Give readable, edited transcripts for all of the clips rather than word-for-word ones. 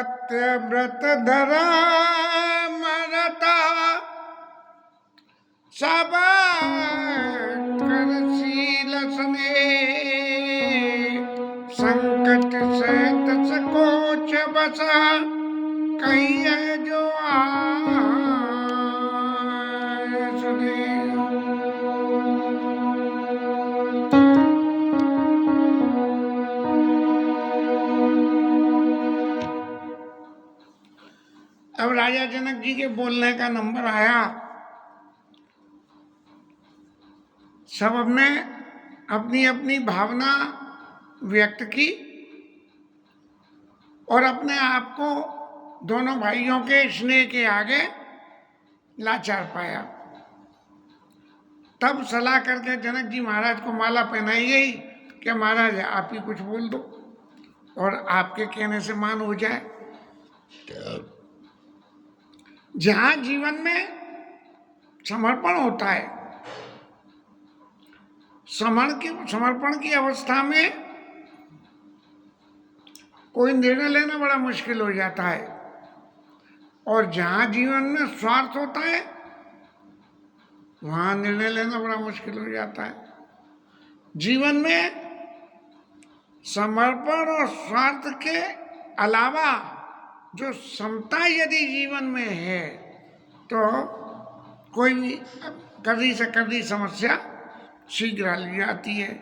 सत्यव्रत धरा मरता सब करशील सने संकट सहित सकोच बसा कहिए जो आए सुने। अब राजा जनक जी के बोलने का नंबर आया। सब ने अपनी अपनी भावना व्यक्त की और अपने आप को दोनों भाइयों के स्नेह के आगे लाचार पाया। तब सलाह करके जनक जी महाराज को माला पहनाई गई कि महाराज आप ही कुछ बोल दो और आपके कहने से मान हो जाए। जहां जीवन में समर्पण होता है, समर्पण की अवस्था में कोई निर्णय लेना बड़ा मुश्किल हो जाता है, और जहां जीवन में स्वार्थ होता है वहां निर्णय लेना बड़ा मुश्किल हो जाता है। जीवन में समर्पण और स्वार्थ के अलावा जो समता यदि जीवन में है तो कोई भी कड़ी से कड़ी समस्या शीघ्र हल जाती है।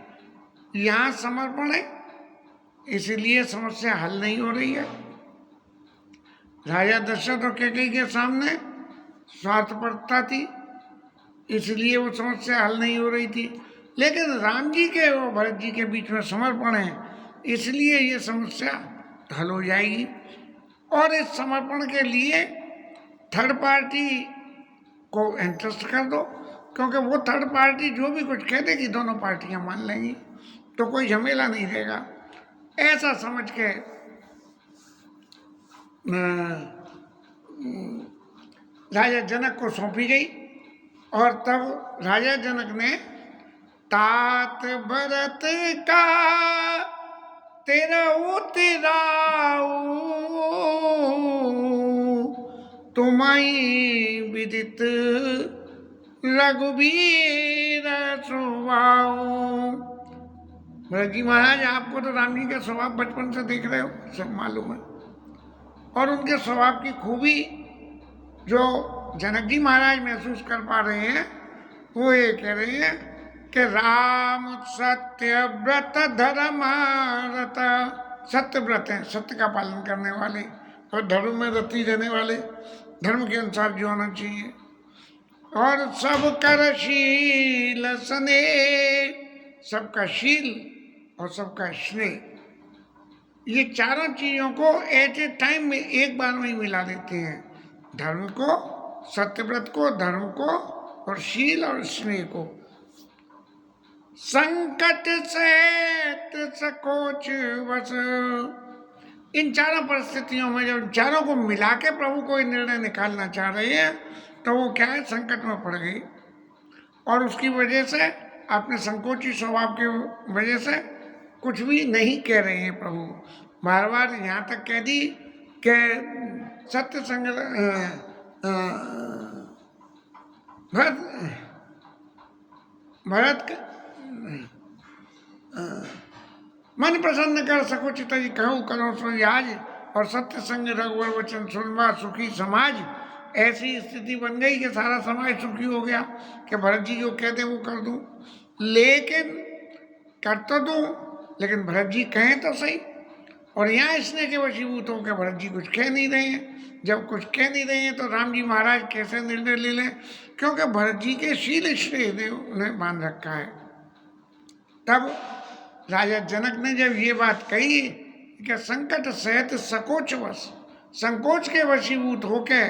यहाँ समर्पण है इसलिए समस्या हल नहीं हो रही है। राजा दशरथ और कैकेयी के सामने स्वार्थपरता थी इसलिए वो समस्या हल नहीं हो रही थी, लेकिन राम जी के और भरत जी के बीच में समर्पण है इसलिए ये समस्या हल हो जाएगी। और इस समर्पण के लिए थर्ड पार्टी को इंटरेस्ट कर दो, क्योंकि वो थर्ड पार्टी जो भी कुछ कह देगी दोनों पार्टियां मान लेंगी तो कोई झमेला नहीं रहेगा। ऐसा समझ के राजा जनक को सौंपी गई। और तब राजा जनक ने तात भरत का तेरा उतराऊ तुम्हारी विदित रघुवीर सुभाऊ। भरत जी महाराज आपको तो राम जी का स्वभाव बचपन से देख रहे हो, सब मालूम है। और उनके स्वभाव की खूबी जो जनक जी महाराज महसूस कर पा रहे हैं वो ये कह रहे हैं कि राम सत्य व्रत धर्म रत। सत्य व्रत है, सत्य का पालन करने वाले और धर्म में रति रहने वाले, धर्म के अनुसार जो होना चाहिए। और सब कर शील सने, सबका शील और सबका स्नेह, ये चारों चीजों को एट ए टाइम में एक बार में ही मिला देते हैं। धर्म को, सत्यव्रत को, धर्म को और शील और स्नेह को। संकट सहित सकोच बस, इन चारों परिस्थितियों में जब चारों को मिला के प्रभु कोई निर्णय निकालना चाह रही है तो वो क्या है, संकट में पड़ गई। और उसकी वजह से अपने संकोची स्वभाव की वजह से कुछ भी नहीं कह रहे हैं प्रभु। बार बार यहाँ तक कह दी कि सत्य संग भरत मन प्रसन्न कर सकुचित कहूँ करो सो आज, और सत्य संग रघुवर वचन सुनवा सुखी समाज। ऐसी स्थिति बन गई कि सारा समाज सुखी हो गया कि भरत जी जो कहते वो कर दूं, लेकिन कर तो दूं लेकिन भरत जी कहें तो सही। और यहाँ इसने के वशीभूत होकर भरत जी कुछ कह नहीं रहे हैं। जब कुछ कह नहीं रहे हैं तो राम जी महाराज कैसे निर्णय ले लें, क्योंकि भरत जी के शील स्नेह ने उन्हें बांध रखा है। तब राजा जनक ने जब ये बात कही कि संकट सहित सकोच वश, संकोच के वशीभूत होके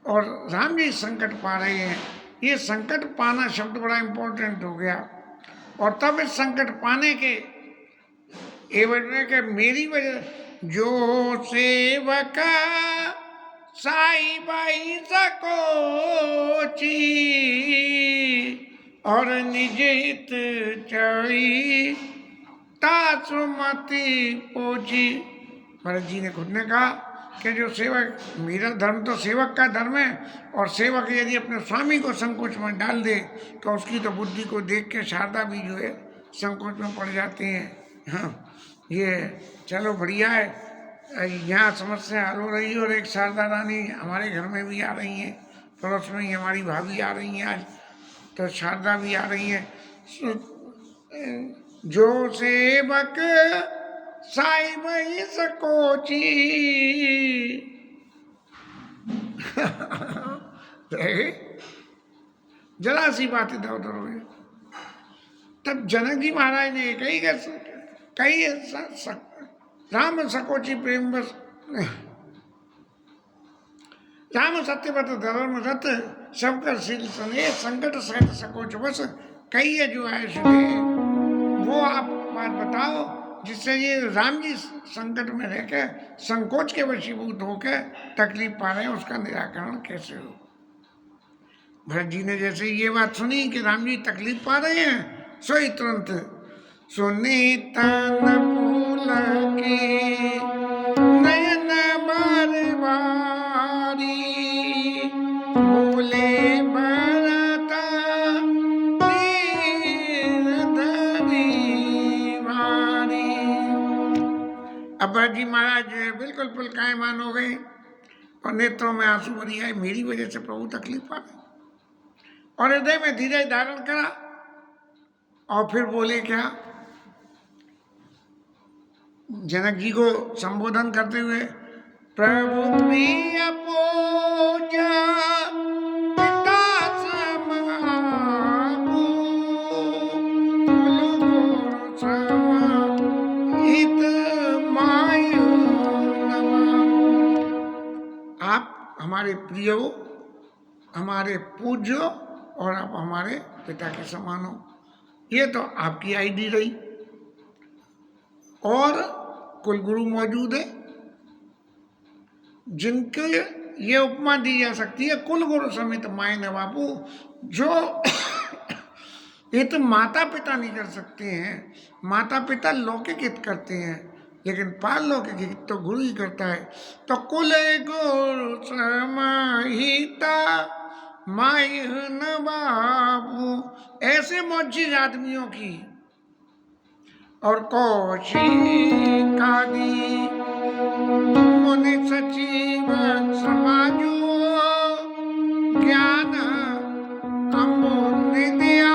और राम जी संकट पा रहे हैं, ये संकट पाना शब्द बड़ा इंपॉर्टेंट हो गया। और तब इस संकट पाने के एवज में कि मेरी वजह जो सेवका साई बाई सकोची और निज हित चाही तासुमति पोची। भरत जी ने खुद ने कहा कि जो सेवक, मेरा धर्म तो सेवक का धर्म है, और सेवक यदि अपने स्वामी को संकोच में डाल दे तो उसकी तो बुद्धि को देख के शारदा भी जो है संकोच में पड़ जाती हैं। हाँ, ये चलो बढ़िया है, यहाँ समस्या हल हो रही है। और एक शारदा रानी हमारे घर में भी आ रही हैं, पड़ोस में ही हमारी भाभी आ रही हैं आज, तो शारदा भी आ रही हैं। जो सेवक साहिब सकोची जरा सी बात इधर उधर हो गई। तब जनक जी महाराज ने कही राम सकोची प्रेम बस, राम सत्यव्रत धर्म रत सबकर शील सने संकट सहित सकोच बस। कही है जो आयुष दे, वो आप बात बताओ जिससे ये राम जी संकट में रह के संकोच के वशीभूत होकर तकलीफ पा रहे हैं, उसका निराकरण कैसे हो। भरत जी ने जैसे ये बात सुनी कि राम जी तकलीफ पा रहे हैं, सोई तुरंत सुनी तन फूल की नयन बारी बोले भरता अब भरत जी महाराज बिल्कुल पुलकायमान हो गए और नेत्रों में आंसू भरी आए, मेरी वजह से प्रभु तकलीफ पा रहे। और हृदय में धीरज धारण करा और फिर बोले क्या, जनक जी को संबोधन करते हुए, प्रभु प्रिय पूजा पिता समापू कुल गुरु हित मायु नमः। आप हमारे प्रिय हो, हमारे पूज्य हो और आप हमारे पिता के समान हो। ये तो आपकी आईडी रही। और कुलगुरु मौजूद है जिनके ये उपमा दी जा सकती है, कुलगुरु समेत माय न बापू, जो ये तो माता पिता नहीं कर सकते हैं। माता पिता लौकिक हित करते हैं, लेकिन पार लौकिक हित तो गुरु ही करता है। तो कुल गुरु समाहिता माय न बापू, ऐसे मौजिज आदमियों की और कौशिकादि मुनि सचिव समाजो ज्ञान अमूल्य दिया।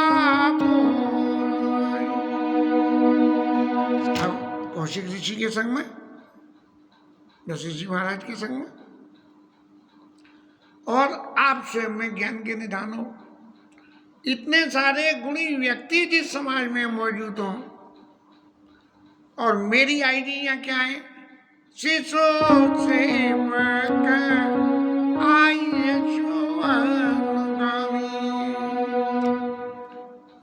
अब कौशिक ऋषि के संग में, वशिष्ठ जी महाराज के संग में, और आप स्वयं में ज्ञान के निधान हो। इतने सारे गुणी व्यक्ति जिस समाज में मौजूद हों, और मेरी आईडी यहाँ क्या है, शिशु सेवक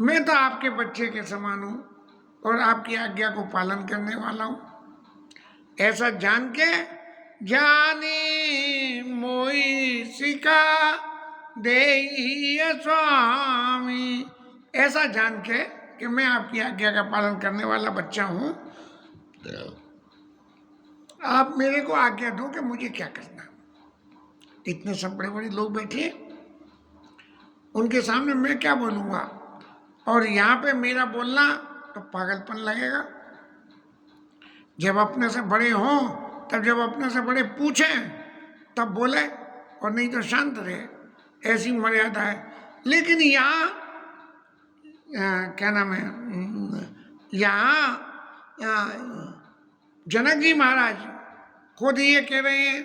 मैं तो आपके बच्चे के समान हूँ और आपकी आज्ञा को पालन करने वाला हूँ। ऐसा जान के जानी मोई सिका दे स्वामी, ऐसा जान के कि मैं आपकी आज्ञा का पालन करने वाला बच्चा हूँ, आप मेरे को आज्ञा दो कि मुझे क्या करना। इतने सब बड़े बड़े लोग बैठे, उनके सामने मैं क्या बोलूँगा। और यहाँ पे मेरा बोलना तो पागलपन लगेगा। जब अपने से बड़े हों, तब जब अपने से बड़े पूछें तब बोले, और नहीं तो शांत रहे, ऐसी मर्यादा है। लेकिन यहाँ क्या नाम है, यहाँ जनक जी महाराज खुद ये कह रहे हैं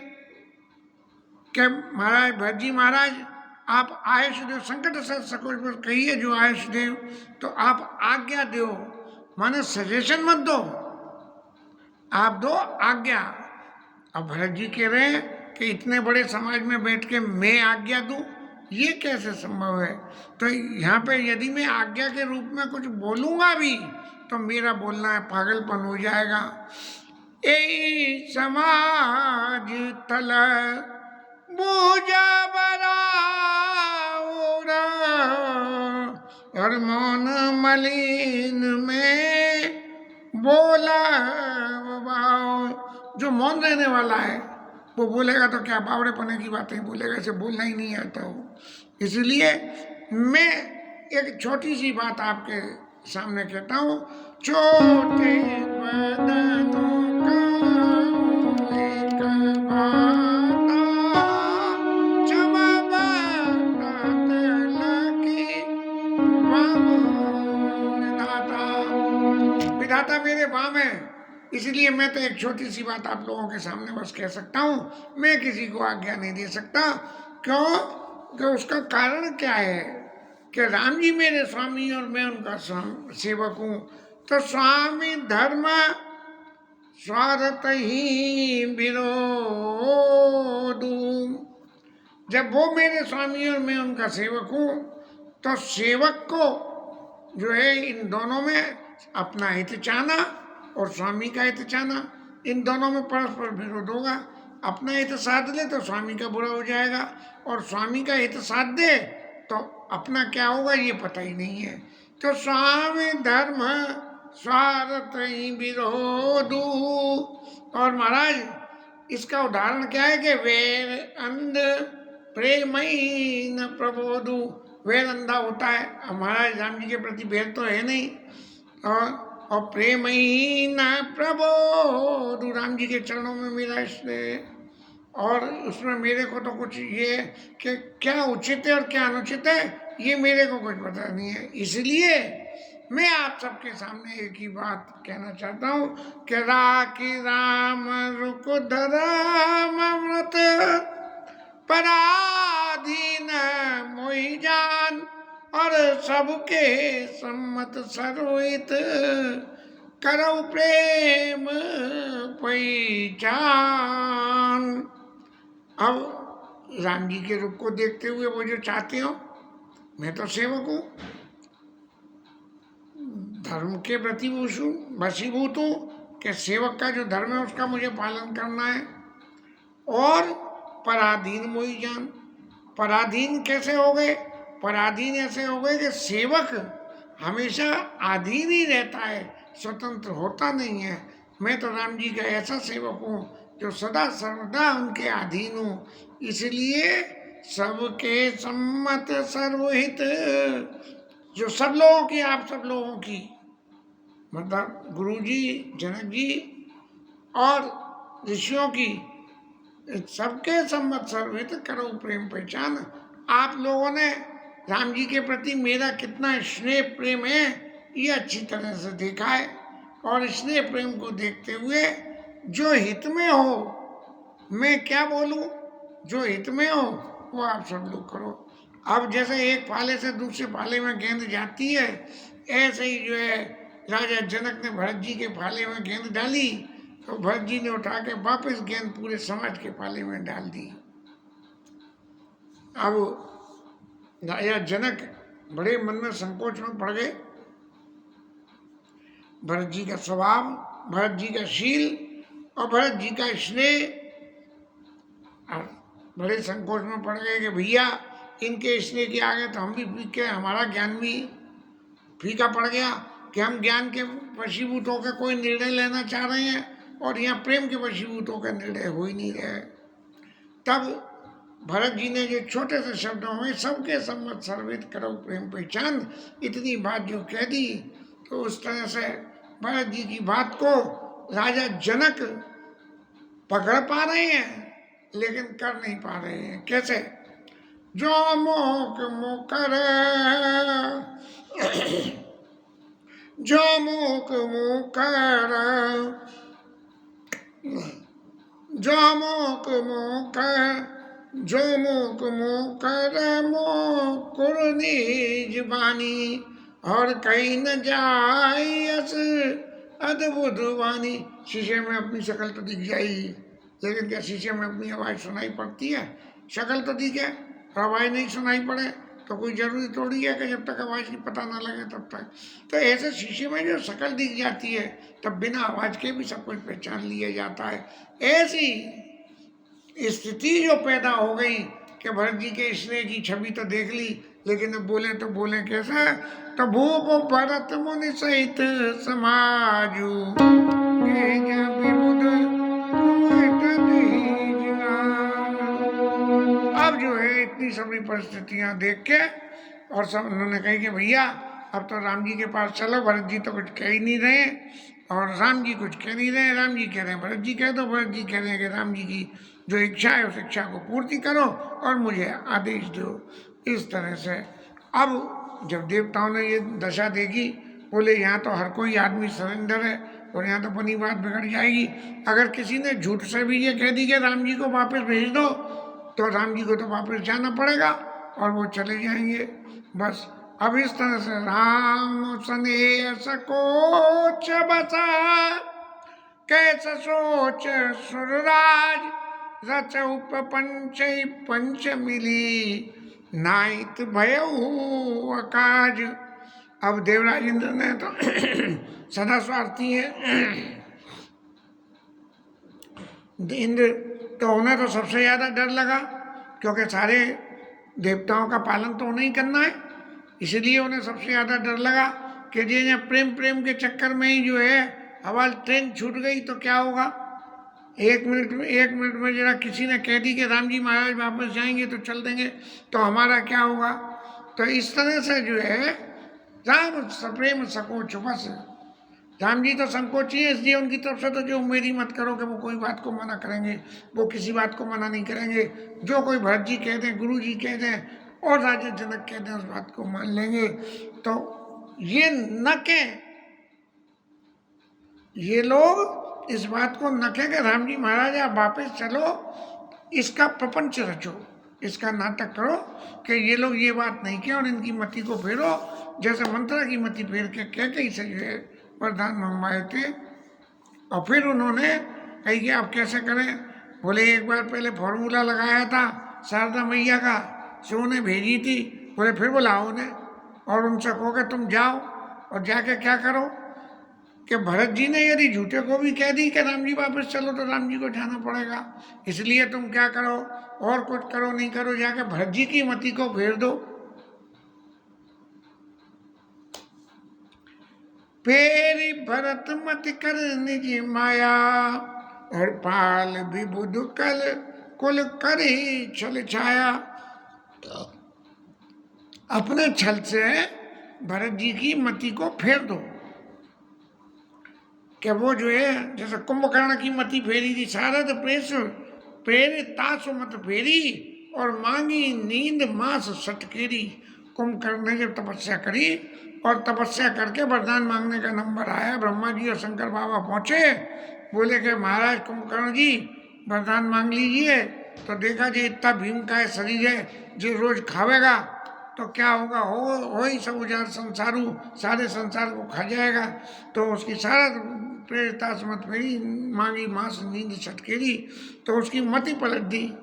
कि महाराज भरत जी महाराज, आप आयुष देव, संकट से सकोच पर कहिए जो आयुष देव, तो आप आज्ञा दो, माने सजेशन मत दो, आप दो आज्ञा। अब भरत जी कह रहे हैं कि इतने बड़े समाज में बैठ के मैं आज्ञा दूं, ये कैसे संभव है। तो यहाँ पे यदि मैं आज्ञा के रूप में कुछ बोलूँगा भी तो मेरा बोलना है पागलपन हो जाएगा। ए समाज तल पूजा बराउरा और मौन मलिन में बोला, जो मौन रहने वाला है वो बोलेगा तो क्या बावड़ेपने की बातें बोलेगा, इसे बोलना ही नहीं आता हो। इसलिए मैं एक छोटी सी बात आपके सामने कहता हूँ। छोटे बदनों का एक बाता, क्षमा बात लकी विधाता। विधाता मेरे बाम है, इसलिए मैं तो एक छोटी सी बात आप लोगों के सामने बस कह सकता हूँ। मैं किसी को आज्ञा नहीं दे सकता। क्यों? कि उसका कारण क्या है कि राम जी मेरे स्वामी और मैं उनका सेवक हूँ। तो स्वामी धर्म स्वार्थ ही विरोध। जब वो मेरे स्वामी और मैं उनका सेवक हूँ तो सेवक को जो है इन दोनों में अपना हित चाहना और स्वामी का हित चाहना, इन दोनों में परस्पर विरोध होगा। अपना हित साध ले तो स्वामी का बुरा हो जाएगा, और स्वामी का हित साध दे तो अपना क्या होगा ये पता ही नहीं है। तो स्वामी धर्म स्वार्थ ही विरोध। और महाराज इसका उदाहरण क्या है कि वेर अंध प्रेम ही न प्रबोधु। वेर अंधा होता है, महाराज राम जी के प्रति वेर तो है नहीं, और प्रेम ही न प्रबोधु। राम जी के चरणों में मेरा स्नेह, और उसमें मेरे को तो कुछ ये कि क्या उचित है और क्या अनुचित है ये मेरे को कुछ पता नहीं है। इसलिए मैं आप सबके सामने एक ही बात कहना चाहता हूँ कि राखी राम रुक धर्म व्रत, पराधीन मोहि जान, और सबके सम्मत सर्वहित, करौ प्रेम पहिचान। अब राम जी के रूप को देखते हुए वो जो चाहते हो, मैं तो सेवक हूँ, धर्म के प्रति वशीभूत हूँ कि सेवक का जो धर्म है उसका मुझे पालन करना है। और पराधीन मोहि जान। पराधीन कैसे हो गए? पराधीन ऐसे हो गए कि सेवक हमेशा अधीन ही रहता है, स्वतंत्र होता नहीं है। मैं तो राम जी का ऐसा सेवक हूँ जो सदा सर्वदा उनके अधीन हूँ। इसलिए सबके सम्मत सर्वहित, जो सब लोगों की, आप सब लोगों की, मतलब गुरु जी, जनक जी और ऋषियों की, सबके सम्मत सर्वहित करो प्रेम पहचान। आप लोगों ने राम जी के प्रति मेरा कितना स्नेह प्रेम है ये अच्छी तरह से देखा है, और स्नेह प्रेम को देखते हुए जो हित में हो, मैं क्या बोलूं, जो हित में हो वो आप सब लोग करो। अब जैसे एक फाले से दूसरे फाले में गेंद जाती है, ऐसे ही जो है राजा जनक ने भरत जी के फाले में गेंद डाली तो भरत जी ने उठा के वापस गेंद पूरे समाज के फाले में डाल दी। अब राजा जनक बड़े मन में संकोच में पड़ गए। भरत जी का स्वभाव, भरत जी का शील और भरत जी का स्नेह, बड़े संकोच में पड़ गए कि भैया इनके स्नेह के आगे तो हम भी फीके, हमारा ज्ञान भी फीका पड़ गया कि हम ज्ञान के वशीभूत होकर कोई निर्णय लेना चाह रहे हैं और यहाँ प्रेम के वशीभूत होकर निर्णय हो ही नहीं रहे। तब भरत जी ने जो छोटे से शब्दों में सबके सम्मत सर्वहित करो प्रेम पहचान, इतनी बात जो कह दी, तो उस तरह से भरत जी की बात को राजा जनक पकड़ पा रहे हैं लेकिन कर नहीं पा रहे हैं। कैसे? जो मोक मुकर, जो मोक मुकर, जो मोक मुकर, जो मोक मुकर मोकुर निज बानी, और कहीं न जाय अस अद्भुत वाणी। शीशे में अपनी शक्ल तो दिख जाएगी, लेकिन क्या शीशे में अपनी आवाज़ सुनाई पड़ती है? शक्ल तो दिखे, आवाज़ नहीं सुनाई पड़े तो कोई ज़रूरी थोड़ी है कि जब तक आवाज़ की पता ना लगे तब तक। तो ऐसे शीशे में जो शक्ल दिख जाती है तब बिना आवाज़ के भी सब कुछ पहचान लिया जाता है। ऐसी स्थिति जो पैदा हो गई कि भरत जी के स्नेह की छवि तो देख ली, लेकिन अब बोले तो बोले कैसा? तो भूप भरत मुनि सहित समाजू, इतनी सभी परिस्थितियां देख के और सब उन्होंने कही कि भैया अब तो राम जी के पास चलो, भरत जी तो कुछ कह ही नहीं रहे और राम जी कुछ कह नहीं रहे। राम जी कह रहे हैं भरत जी कह दो, भरत जी कह रहे हैं कि राम जी की जो इच्छा है उस इच्छा को पूर्ति करो और मुझे आदेश दो। इस तरह से अब जब देवताओं ने ये दशा देखी, बोले यहाँ तो हर कोई आदमी सरेंडर है और यहाँ तो अपनी बात बिगड़ जाएगी। अगर किसी ने झूठ से भी ये कह दी कि राम जी को वापस भेज दो, तो राम जी को तो वापस जाना पड़ेगा और वो चले जाएंगे। बस अब इस तरह से राम सने सकोच बसा, कैसे सोच सुरराज, रच उपपंच पंच मिली, नाइत भयऊ अकाज। अब देवराज इंद्र ने तो सदा स्वार्थी है, इंद्र तो उन्हें तो सबसे ज्यादा डर लगा, क्योंकि सारे देवताओं का पालन तो उन्हें ही करना है, इसलिए उन्हें सबसे ज्यादा डर लगा कि ये प्रेम प्रेम के चक्कर में ही जो है हवाई ट्रेन छूट गई तो क्या होगा। एक मिनट में जरा किसी ने कह दी कि राम जी महाराज वापस जाएंगे तो चल देंगे, तो हमारा क्या होगा। तो इस तरह से जो है राम सप्रेम सकोच बस, राम जी तो संकोची है, इसलिए उनकी तरफ से तो जो उम्मीद ही मत करो कि वो कोई बात को मना करेंगे, वो किसी बात को मना नहीं करेंगे। जो कोई भरत जी कह दें, गुरु जी कह दें और राजा जनक कह दें, उस बात को मान लेंगे। तो ये न कहें, ये लोग इस बात को न कहें कि राम जी महाराज आप वापस चलो, इसका प्रपंच रचो, इसका नाटक करो कि ये लोग ये बात नहीं किया और इनकी मति को फेरो, जैसे मंत्रा की मति फेर के कह के इसे जो है वरदान मंगवाए थे। और फिर उन्होंने कही कि आप कैसे करें। बोले एक बार पहले फॉर्मूला लगाया था शारदा मैया का, सो उन्हें भेजी थी। बोले फिर बुलाओ उन्हें और उनसे कहो कि तुम जाओ और जाके क्या करो कि भरत जी ने यदि झूठे को भी कह दी कि राम जी वापस चलो, तो राम जी को जाना पड़ेगा। इसलिए तुम क्या करो, और कुछ करो नहीं करो, जाके भरत जी की मति को फेर दो। फेरी भरत मत कर निज माया, और पाल विबुध कल कुल करी छल छाया। अपने छल से भरत जी की मति को फेर दो कि वो जो है जैसे कुंभकर्ण की मति फेरी थी, शारद प्रेस प्रेरित तासु मत फेरी, और मांगी नींद मास सटकेरी। कुंभकर्ण ने जब तपस्या करी और तपस्या करके वरदान मांगने का नंबर आया, ब्रह्मा जी और शंकर बाबा पहुंचे, बोले कि महाराज कुंभकर्ण जी वरदान मांग लीजिए। तो देखा जी इतना भीम का शरीर है, जो रोज खावेगा तो क्या होगा, हो ही सब उजार संसारू, सारे संसार को खा जाएगा। तो उसकी सारा प्रेरिता मत फेरी, मांगी मांस नींद छटकेरी, तो उसकी मति पलट दी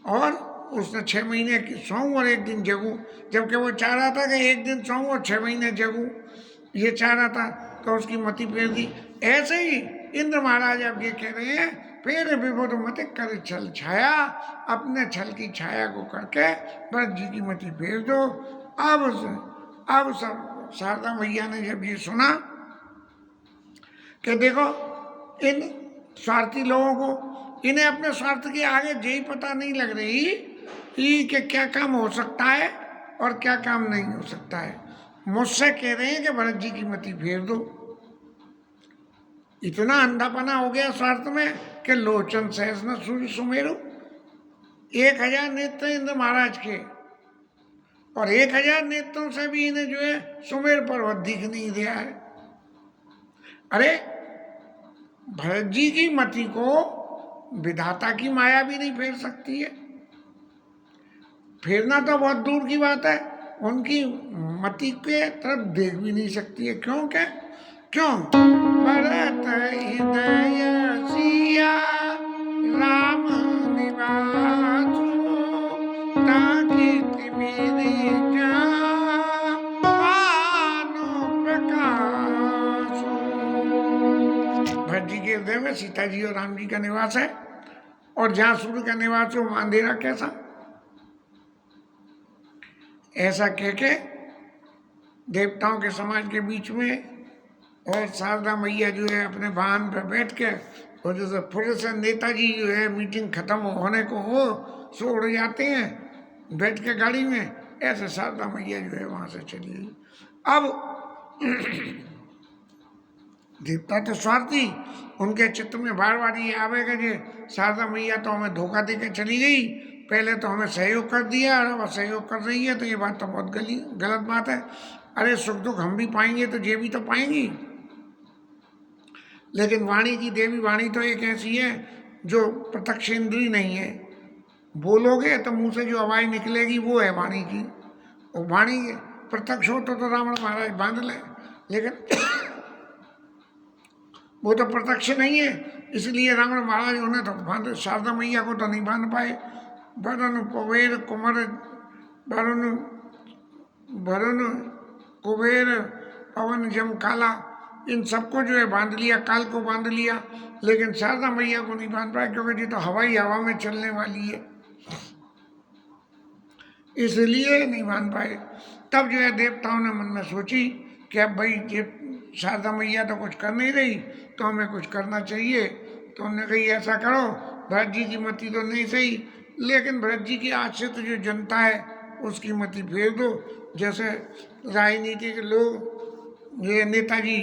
और उसने 6 महीने की सोऊं और 1 दिन जगूं, जबकि वो चाह रहा था कि 1 दिन सोऊं और 6 महीने जगूं, ये चाह रहा था, तो उसकी मति फेर दी। ऐसे ही इंद्र महाराज अब ये कह रहे हैं, फेर विबुध मत कर छल छाया, अपने छल की छाया को करके भरत जी की मति फेर दो। अब सब शारदा मैया ने जब ये सुना कि देखो इन स्वार्थी लोगों को, इन्हें अपने स्वार्थ के आगे यही पता नहीं लग रही कि क्या काम हो सकता है और क्या काम नहीं हो सकता है। मुझसे कह रहे हैं कि भरत जी की मति फेर दो। इतना अंधापना हो गया स्वार्थ में कि लोचन सहस न सूर्य सुमेरु। 1000 नेत्र इंद्र महाराज के, और 1000 नेत्रों से भी इन्हें जो है सुमेर पर्वत दिख नहीं रहा है। अरे भरत जी की मति को विधाता की माया भी नहीं फेर सकती है, फेरना तो बहुत दूर की बात है, उनकी मति के तरफ देख भी नहीं सकती है। क्यों भरत हृदय सिया राम निवासु, ताकि मेरे प्रकाशु। भरत जी के हृदय में सीता जी और राम जी का निवास है, और जहाँ सूर्य का निवास हो वहाँ अंधेरा कैसा। ऐसा कह के देवताओं के समाज के बीच में और शारदा मैया जो है अपने वाहन पर बैठ के, और जैसे पुलिस नेताजी जो है मीटिंग खत्म होने को हो सो उड़ जाते हैं, बैठ के गाड़ी में, ऐसे शारदा मैया जो है वहां से चली गई। अब देवता तो स्वार्थी, उनके चित्त में बार बार ये आवेगा कि शारदा मैया तो हमें धोखा दे के चली गई, पहले तो हमें सहयोग कर दिया और अब सहयोग कर रही है, तो ये बात तो बहुत गलत बात है। अरे सुख दुख हम भी पाएंगे तो ये भी तो पाएंगी। लेकिन वाणी की देवी, वाणी तो एक ऐसी है जो प्रत्यक्ष इंद्री नहीं है, बोलोगे तो मुंह से जो आवाज निकलेगी वो है वाणी की। और वाणी प्रत्यक्ष हो तो रावण महाराज बांध ले, लेकिन वो तो प्रत्यक्ष नहीं है, इसलिए रावण महाराज उन्हें तो बांध, शारदा मैया को तो नहीं बांध पाए। वरुण कुबेर कुमार, वरुण कुबेर पवन जम काला, इन सबको जो है बांध लिया, काल को बांध लिया, लेकिन शारदा मैया को नहीं बांध पाया, क्योंकि जी तो हवाई हवा में चलने वाली है, इसलिए नहीं बांध पाए। तब जो है देवताओं ने मन में सोची कि अब भाई ये शारदा मैया तो कुछ कर नहीं रही, तो हमें कुछ करना चाहिए। तो उन्होंने कही ऐसा करो, भरत जी की मति तो नहीं सही, लेकिन भरत जी की आश्रित जो जनता है उसकी मति फेर दो। जैसे राजनीति के लोग, ये नेताजी,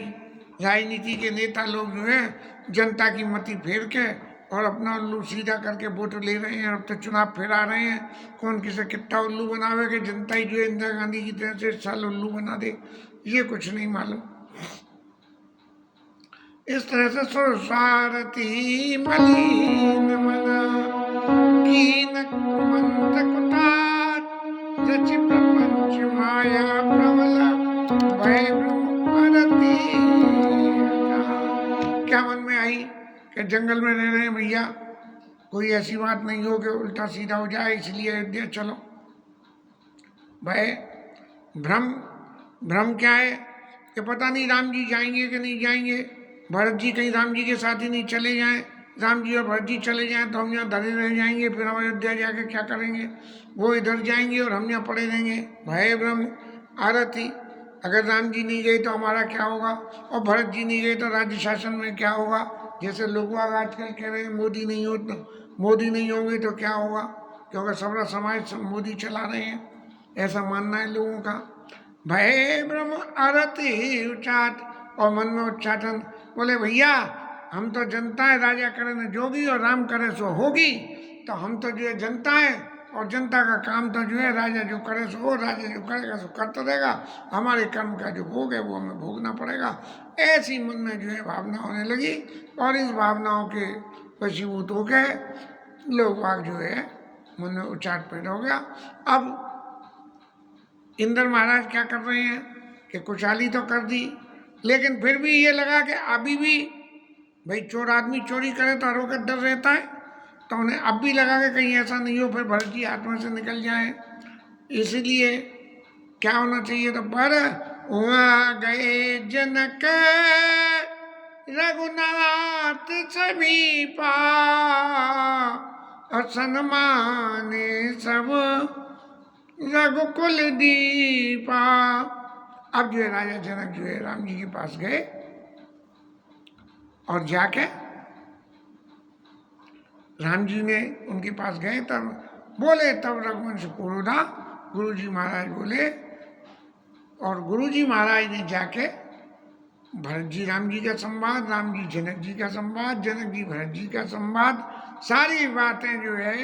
राजनीति के नेता लोग जो है जनता की मति फेर के और अपना उल्लू सीधा करके वोट ले रहे हैं, अब तो चुनाव फिरा रहे हैं, कौन किसे कितना उल्लू बनावे कि जनता ही जो है इंदिरा गांधी की तरह से साल उल्लू बना दे, ये कुछ नहीं मालूम। इस तरह से सुरसारथी मलिन मना कीन मंत कुटार रचि प्रपंच माया प्रबल भय ब्रह्मरती। क्या मन में आई कि जंगल में रह रहे हैं भैया, कोई ऐसी बात नहीं हो कि उल्टा सीधा हो जाए, इसलिए अयोध्या चलो। भय भ्रम, भ्रम क्या है कि पता नहीं राम जी जाएंगे कि नहीं जाएंगे, भरत जी कहीं राम जी के साथ ही नहीं चले जाएं, राम जी और भरत जी चले जाएं तो हम यहाँ धरे रह जाएंगे, फिर हम अयोध्या जाके क्या करेंगे, वो इधर जाएंगे और हम यहाँ पड़े रहेंगे। भय ब्रह्म आरती, अगर राम जी नहीं गए तो हमारा क्या होगा, और भरत जी नहीं गए तो राज्य शासन में क्या होगा। जैसे लोग आजकल कह रहे हैं मोदी नहीं हो, तो मोदी नहीं होंगे तो क्या होगा, क्योंकि सबरा समाज मोदी चला रहे हैं, ऐसा मानना है लोगों का। भय ब्रह्म आरती उच्चाट, और मन में उच्चाटन, बोले भैया हम तो जनता है, राजा करे न जोगी और राम करे सो होगी, तो हम तो जो है जनता है और जनता का काम तो जो है राजा जो करे सो हो, राजा जो करेगा सो करता रहेगा, हमारे कर्म का जो भोग है वो हमें भोगना पड़ेगा। ऐसी मन में जो है भावना होने लगी, और इस भावनाओं के वशीभूत हो गए लोग बाग जो है मन में उच्चाट पैदा हो गया। अब इंद्र महाराज क्या कर रहे हैं कि कुचाली तो कर दी, लेकिन फिर भी ये लगा कि अभी भी भाई चोर आदमी चोरी करे तो हरों का डर रहता है, तो उन्हें अब भी लगा कि कहीं ऐसा नहीं हो फिर भरत जी हाथ में से निकल जाए, इसलिए क्या होना चाहिए। तो पर वहाँ गए जनक रघुनाथ समीपा, और सन्माने सब रघुकुल दीपा। अब जो है राजा जनक जो है राम जी के पास गए और जाके राम जी ने उनके पास गए, तब बोले, तब रघुवंश पुरोधा गुरु जी महाराज बोले, और गुरु जी महाराज ने जाके भरत जी राम जी का संवाद, राम जी जनक जी का संवाद, जनक जी भरत जी का संवाद, सारी बातें जो है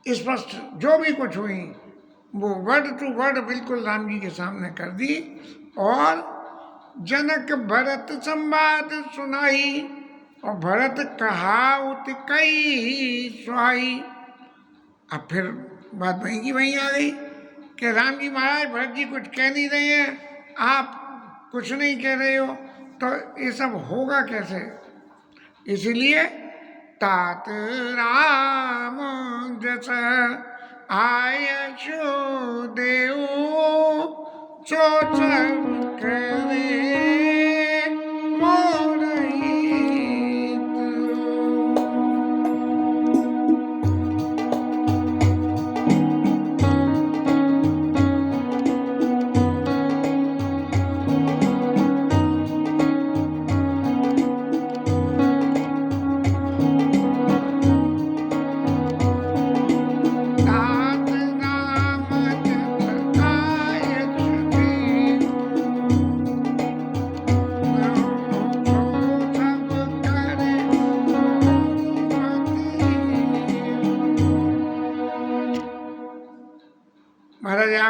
स्पष्ट जो भी कुछ हुई वो वर्ड टू वर्ड बिल्कुल राम जी के सामने कर दी। और जनक भरत संवाद सुनाई, और भरत कहावत कई सुहाई। अब फिर बात वहीं की वहीं आ गई कि राम जी महाराज भरत जी कुछ कह नहीं रहे हैं, आप कुछ नहीं कह रहे हो, तो ये सब होगा कैसे। इसलिए तात राम जस आय देव सोच करे मोर हित।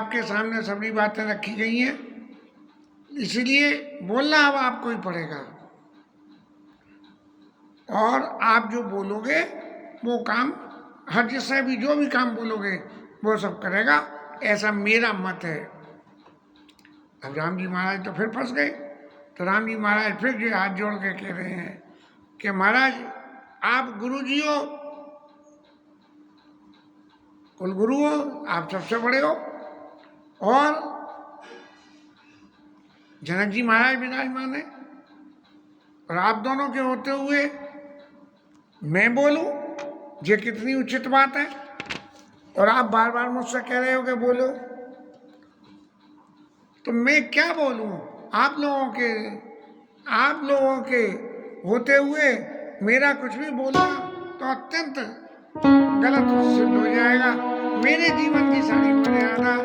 आपके सामने सभी बातें रखी गई हैं, इसलिए बोलना अब आपको ही पड़ेगा। और आप जो बोलोगे वो काम, हर जिससे भी जो भी काम बोलोगे वो सब करेगा, ऐसा मेरा मत है। अब राम जी महाराज तो फिर फंस गए। तो राम जी महाराज फिर जो हाथ जोड़ के कह रहे हैं कि महाराज आप गुरु जी हो, कुल गुरु हो, आप सबसे बड़े हो, और जनक जी महाराज विराजमान है, और आप दोनों के होते हुए मैं बोलूं, ये कितनी उचित बात है। और आप बार बार मुझसे कह रहे हो कि बोलो, तो मैं क्या बोलूं? आप लोगों के होते हुए मेरा कुछ भी बोलना तो अत्यंत गलत सिद्ध हो जाएगा। मेरे जीवन की सारी मर्यादा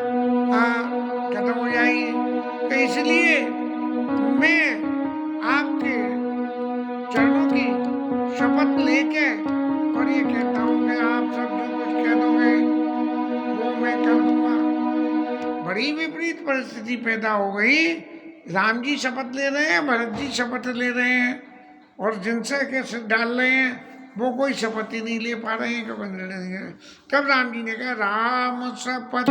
खत्म हो जाएगी। तो इसलिए मैं आपके चरणों की शपथ लेके और ये कहता हूँ कि आप सब जो कुछ कह दोगे वो मैं कर दूंगा। बड़ी विपरीत परिस्थिति पैदा हो गई। राम जी शपथ ले रहे हैं, भरत जी शपथ ले रहे हैं, और जिनसे कैसे डाल रहे हैं वो कोई शपथ ही नहीं ले पा रहे हैं। तब राम जी ने कहा, राम शपथ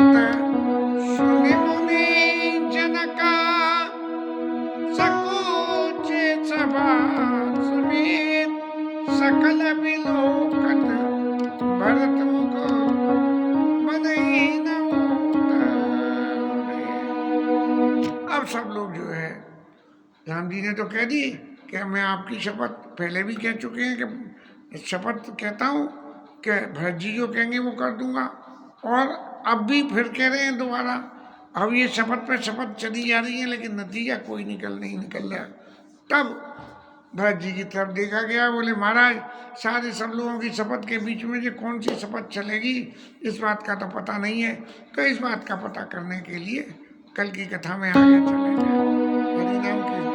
सुनि मुनि जनका, सकोचे सभा समेत, सकल विलोकन भरत मुख मनहि न उतरे। अब सब लोग जो है, राम जी ने तो कह दी कि मैं आपकी शपथ पहले भी कह चुके हैं कि शपथ कहता हूँ कि भरत जी जो कहेंगे वो कर दूंगा, और अब भी फिर कह रहे हैं दोबारा। अब ये शपथ पे शपथ चली जा रही है, लेकिन नतीजा कोई नहीं निकल रहा। तब भरत जी की तरफ देखा गया, बोले महाराज सारे सब लोगों की शपथ के बीच में जो कौन सी शपथ चलेगी इस बात का तो पता नहीं है। तो इस बात का पता करने के लिए कल की कथा में आगे चले जाए। हरि नाम कीर्तन।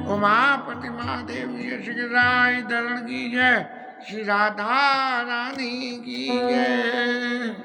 उमापति महादेव श्री राय धरण की जय, श्री राधा रानी की जय।